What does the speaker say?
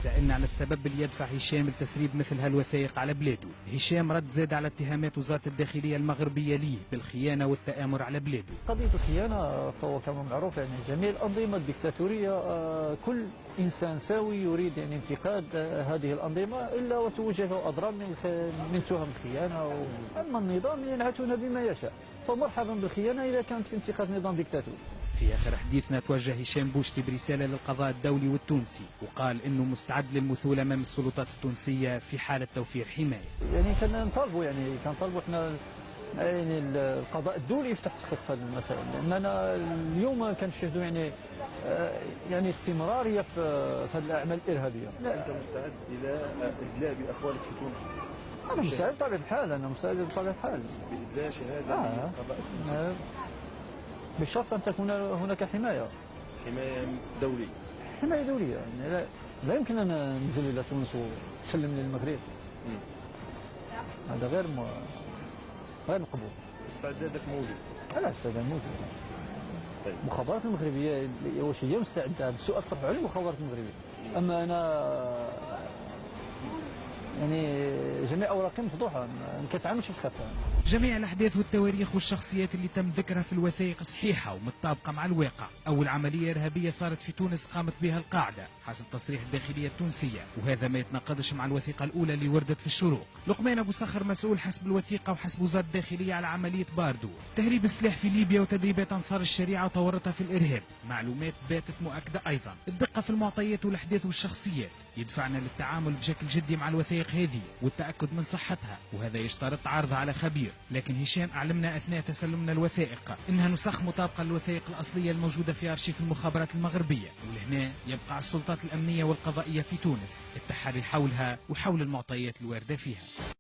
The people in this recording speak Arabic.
سألنا على السبب اللي يدفع هشام لتسريب مثل هالوثائق على بلاده. هشام رد زاد على اتهامات وزارة الداخلية المغربية ليه بالخيانة والتآمر على بلاده. قضية الخيانة فهو كما معروف يعني جميع الأنظمة الدكتاتورية كل إنسان سوي يريد يعني انتقاد هذه الأنظمة إلا وتوجه أضرار من تهم الخيانة. أما النظام ينعتنا بما يشاء، فمرحبا بالخيانة إذا كانت في انتقاد نظام دكتاتوري. في آخر حديثنا توجه هشام بوشتي برسالة للقضاء الدولي والتونسي، وقال إنه مستعد للمثول أمام السلطات التونسية في حالة توفير حماية. يعني كان نطالبوا احنا يعني القضاء الدولي يفتح تحقيق في هذه المسائل، لأننا اليوم كنشاهدوا يعني استمرارية في هذه الأعمال الإرهابية. أنت مستعد إلى إدلاء بأقوالك في تونس؟ أنا مستعد بطبيعة الحال، بإدلاء شهادة للقضاء التونسي بشرط أن تكون هناك حماية دولية. حماية دولية، يعني لا يمكن أن ننزل إلى تونس وتسلم للمغرب. هذا غير مقبول. استعدادك موجود؟ لا، استعداد موجود. طيب. المخابرات المغربية واش هي مستعدة؟ هذا السؤال طرح على المخابرات المغربية. أما أنا يعني جميع أوراقي مفضوحة، ما كنتعاملش بخفاء. جميع الأحداث والتواريخ والشخصيات اللي تم ذكرها في الوثائق صحيحة ومتطابقة مع الواقع. أول عملية إرهابية صارت في تونس قامت بها القاعدة حسب تصريح الداخلية التونسية، وهذا ما يتناقضش مع الوثيقة الأولى اللي وردت في الشروق. لقمان أبو صخر مسؤول حسب الوثيقة وحسب وزارة الداخلية على عملية باردو، تهريب السلاح في ليبيا وتدريبات أنصار الشريعة وتورطها في الإرهاب. معلومات باتت مؤكدة أيضا. الدقة في المعطيات والأحداث والشخصيات يدفعنا للتعامل بشكل جدي مع الوثائق هذه والتأكد من صحتها، وهذا يشترط عرضها على خبير. لكن هشام أعلمنا أثناء تسلمنا الوثائق إنها نسخ مطابقة للوثائق الأصلية الموجودة في أرشيف المخابرات المغربية، ولهنا يبقى على السلطات الأمنية والقضائية في تونس التحري حولها وحول المعطيات الواردة فيها.